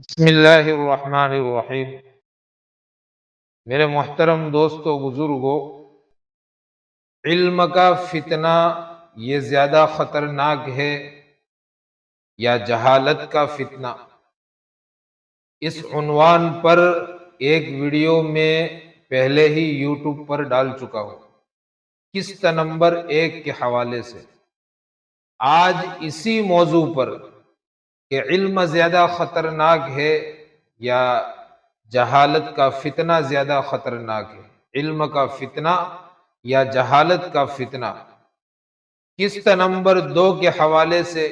بسم اللہ الرحمن الرحیم۔ میرے محترم دوستو بزرگوں، علم کا فتنہ یہ زیادہ خطرناک ہے یا جہالت کا فتنہ؟ اس عنوان پر ایک ویڈیو میں پہلے ہی یوٹیوب پر ڈال چکا ہوں، قسط نمبر 1 کے حوالے سے۔ آج اسی موضوع پر کہ علم زیادہ خطرناک ہے یا جہالت کا فتنہ زیادہ خطرناک ہے، علم کا فتنہ یا جہالت کا فتنہ، قسط نمبر 2 کے حوالے سے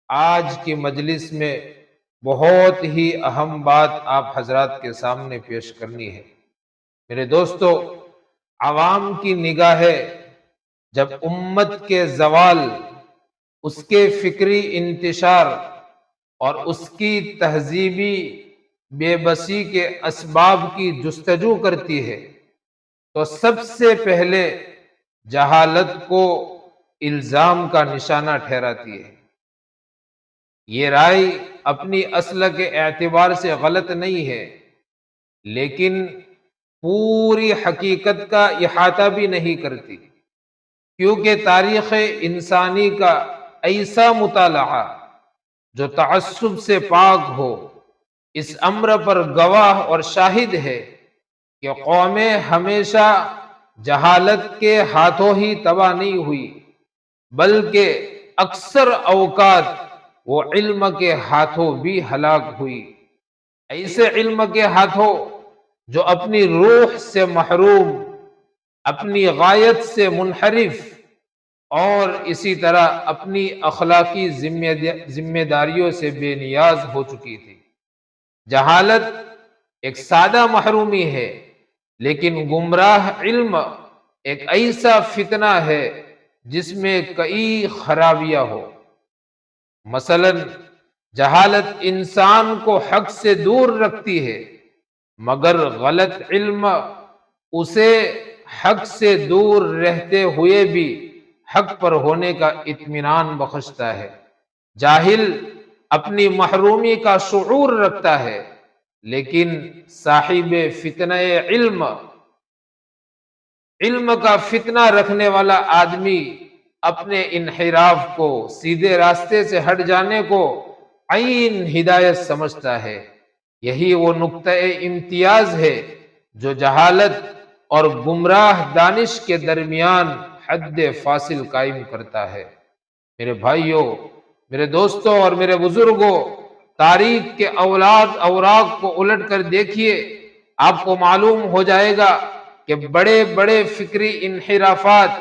آج کی مجلس میں بہت ہی اہم بات آپ حضرات کے سامنے پیش کرنی ہے۔ میرے دوستو، عوام کی نگاہیں جب امت کے زوال، اس کے فکری انتشار اور اس کی تہذیبی بے بسی کے اسباب کی جستجو کرتی ہے تو سب سے پہلے جہالت کو الزام کا نشانہ ٹھہراتی ہے۔ یہ رائے اپنی اصل کے اعتبار سے غلط نہیں ہے، لیکن پوری حقیقت کا احاطہ بھی نہیں کرتی، کیونکہ تاریخ انسانی کا ایسا مطالعہ جو تعصب سے پاک ہو اس امر پر گواہ اور شاہد ہے کہ قومیں ہمیشہ جہالت کے ہاتھوں ہی تباہ نہیں ہوئی، بلکہ اکثر اوقات وہ علم کے ہاتھوں بھی ہلاک ہوئی۔ ایسے علم کے ہاتھوں جو اپنی روح سے محروم، اپنی غایت سے منحرف اور اسی طرح اپنی اخلاقی ذمہ داریوں سے بے نیاز ہو چکی تھی۔ جہالت ایک سادہ محرومی ہے، لیکن گمراہ علم ایک ایسا فتنہ ہے جس میں کئی خرابیاں ہو۔ مثلا جہالت انسان کو حق سے دور رکھتی ہے، مگر غلط علم اسے حق سے دور رہتے ہوئے بھی حق پر ہونے کا اطمینان بخشتا ہے۔ جاہل اپنی محرومی کا شعور رکھتا ہے، لیکن صاحب فتنہ علم کا فتنہ رکھنے والا آدمی اپنے انحراف کو، سیدھے راستے سے ہٹ جانے کو عین ہدایت سمجھتا ہے۔ یہی وہ نقطہ امتیاز ہے جو جہالت اور گمراہ دانش کے درمیان حد فاصل قائم کرتا ہے۔ میرے بھائیوں، میرے دوستوں اور میرے بزرگوں، تاریخ کے اوراق کو الٹ کر دیکھیے، آپ کو معلوم ہو جائے گا کہ بڑے بڑے فکری انحرافات،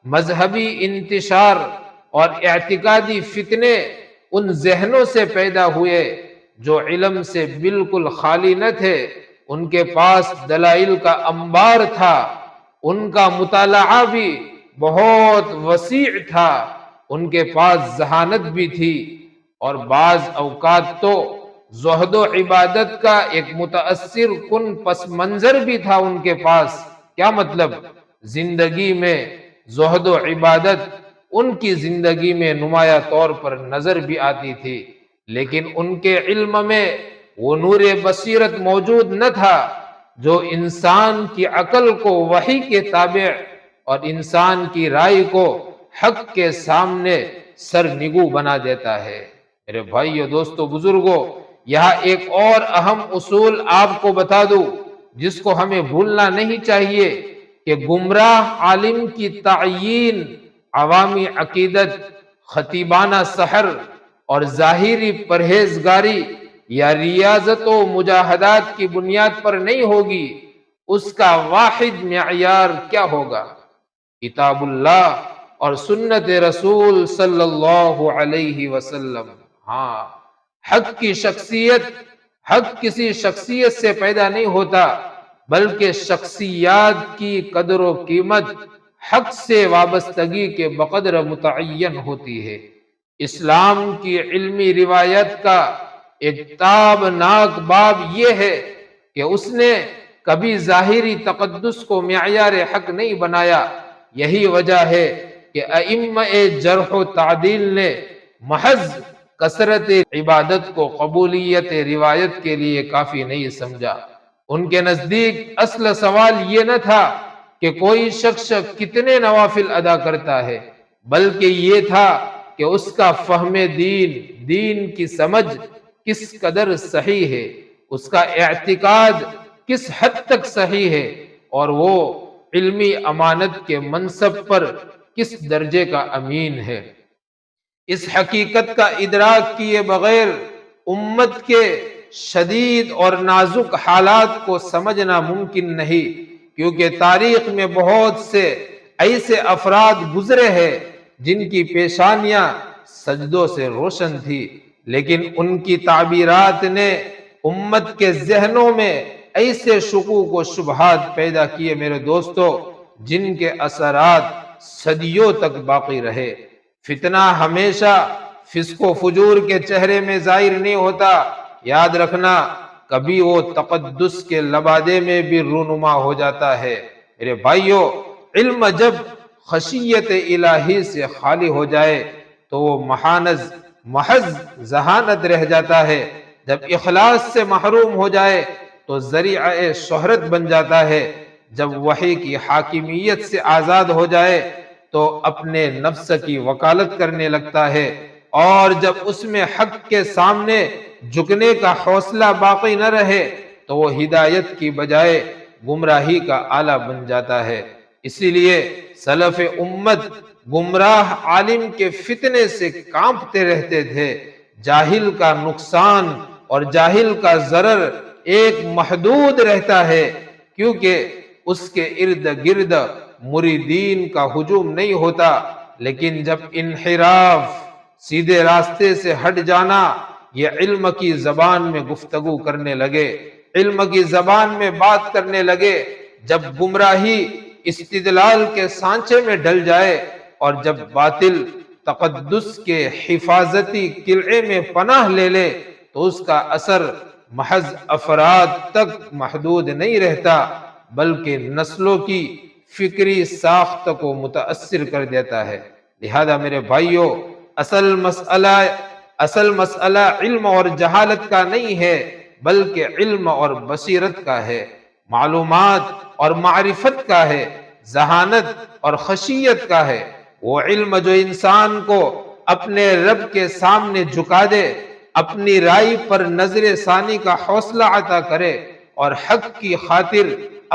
مذہبی انتشار اور اعتقادی فتنے ان ذہنوں سے پیدا ہوئے جو علم سے بالکل خالی نہ تھے۔ ان کے پاس دلائل کا انبار تھا، ان کا مطالعہ بھی بہت وسیع تھا، ان کے پاس ذہانت بھی تھی، اور بعض اوقات تو زہد و عبادت کا ایک متاثر کن پس منظر بھی تھا ان کے پاس۔ کیا مطلب؟ زندگی میں زہد و عبادت ان کی زندگی میں نمایاں طور پر نظر بھی آتی تھی، لیکن ان کے علم میں وہ نور بصیرت موجود نہ تھا جو انسان کی عقل کو وحی کے تابع اور انسان کی رائے کو حق کے سامنے سرنگو بنا دیتا ہے۔ میرے بھائیو، دوستو، بزرگوں، یہاں ایک اور اہم اصول آپ کو بتا دوں جس کو ہمیں بھولنا نہیں چاہیے کہ گمراہ عالم کی تعیین عوامی عقیدت، خطیبانہ سحر اور ظاہری پرہیزگاری یا ریاضت و مجاہدات کی بنیاد پر نہیں ہوگی۔ اس کا واحد معیار کیا ہوگا؟ کتاب اللہ اور سنت رسول صلی اللہ علیہ وسلم۔ ہاں، حق کسی شخصیت سے پیدا نہیں ہوتا، بلکہ شخصیات کی قدر و قیمت حق سے وابستگی کے بقدر متعین ہوتی ہے۔ اسلام کی علمی روایت کا ایک تابناک باب یہ ہے کہ اس نے کبھی ظاہری تقدس کو معیار حق نہیں بنایا۔ یہی وجہ ہے کہ ائمہ جرح و تعدیل نے محض کثرت عبادت کو قبولیت روایت کے لیے کافی نہیں سمجھا۔ ان کے نزدیک اصل سوال یہ نہ تھا کہ کوئی شخص کتنے نوافل ادا کرتا ہے، بلکہ یہ تھا کہ اس کا فہم دین کی سمجھ کس قدر صحیح ہے، اس کا اعتقاد کس حد تک صحیح ہے، اور وہ علمی امانت کے منصب پر کس درجے کا امین ہے۔ اس حقیقت کا ادراک کیے بغیر امت کے شدید اور نازک حالات کو سمجھنا ممکن نہیں، کیونکہ تاریخ میں بہت سے ایسے افراد گزرے ہیں جن کی پیشانیاں سجدوں سے روشن تھی، لیکن ان کی تعبیرات نے امت کے ذہنوں میں ایسے شکوک و شبہات پیدا کیے میرے دوستو، جن کے اثرات صدیوں تک باقی رہے۔ فتنہ ہمیشہ فسق و فجور کے چہرے میں ظاہر نہیں ہوتا، یاد رکھنا، کبھی وہ تقدس کے لبادے میں بھی رونما ہو جاتا ہے۔ میرے بھائیو، علم جب خشیت الہی سے خالی ہو جائے تو وہ محض ذہانت رہ جاتا ہے، جب اخلاص سے محروم ہو جائے تو ذریعہ شہرت بن جاتا ہے، جب وحی کی حاکمیت سے آزاد ہو جائے تو اپنے نفس کی وکالت کرنے لگتا ہے، اور جب اس میں حق کے سامنے جھکنے کا حوصلہ باقی نہ رہے تو وہ ہدایت کی بجائے گمراہی کا آلہ بن جاتا ہے۔ اسی لیے سلف امت گمراہ عالم کے فتنے سے کانپتے رہتے تھے۔ جاہل کا نقصان اور جاہل کا ضرر ایک محدود رہتا ہے، کیونکہ اس کے ارد گرد مریدین کا ہجوم نہیں ہوتا، لیکن جب انحراف، سیدھے راستے سے ہٹ جانا، یہ علم کی زبان میں گفتگو کرنے لگے، علم کی زبان میں بات کرنے لگے، جب گمراہی استدلال کے سانچے میں ڈل جائے، اور جب باطل تقدس کے حفاظتی قلعے میں پناہ لے لے تو اس کا اثر محض افراد تک محدود نہیں رہتا، بلکہ نسلوں کی فکری ساخت کو متاثر کر دیتا ہے۔ لہذا میرے بھائیو، اصل مسئلہ علم اور جہالت کا نہیں ہے، بلکہ علم اور بصیرت کا ہے، معلومات اور معرفت کا ہے، ذہانت اور خشیت کا ہے۔ وہ علم جو انسان کو اپنے رب کے سامنے جھکا دے، اپنی رائے پر نظر ثانی کا حوصلہ عطا کرے، اور حق کی خاطر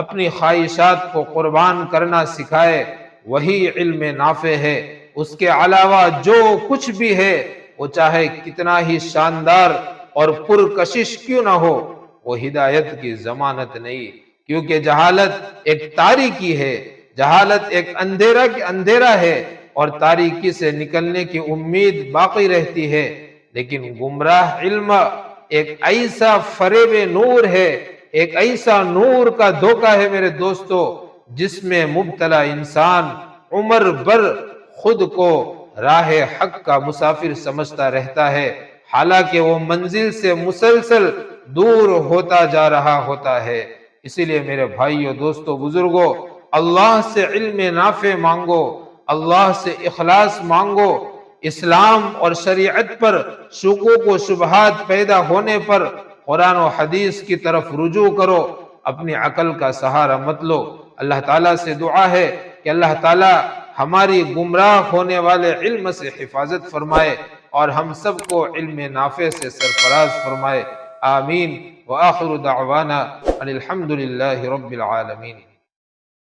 اپنی خواہشات کو قربان کرنا سکھائے، وہی علم نافع ہے۔ اس کے علاوہ جو کچھ بھی ہے، وہ چاہے کتنا ہی شاندار اور پرکشش کیوں نہ ہو، وہ ہدایت کی ضمانت نہیں، کیونکہ جہالت ایک تاریکی ہے، جہالت ایک اندھیرا ہے، اور تاریکی سے نکلنے کی امید باقی رہتی ہے، لیکن گمراہ علم ایک ایسا فریب نور ہے، ایک ایسا نور کا دھوکہ ہے میرے دوستو، جس میں مبتلا انسان عمر بھر خود کو راہ حق کا مسافر سمجھتا رہتا ہے، حالانکہ وہ منزل سے مسلسل دور ہوتا جا رہا ہوتا ہے۔ اسی لیے میرے بھائیو، دوستو، بزرگو، اللہ سے علم نافع مانگو، اللہ سے اخلاص مانگو، اسلام اور شریعت پر شکوک و شبہات پیدا ہونے پر قرآن و حدیث کی طرف رجوع کرو، اپنی عقل کا سہارا مت لو۔ اللہ تعالیٰ سے دعا ہے کہ اللہ تعالیٰ ہماری گمراہ ہونے والے علم سے حفاظت فرمائے، اور ہم سب کو علم نافع سے سرفراز فرمائے۔ آمین۔ وآخر دعوانا ان الحمد للہ رب العالمین۔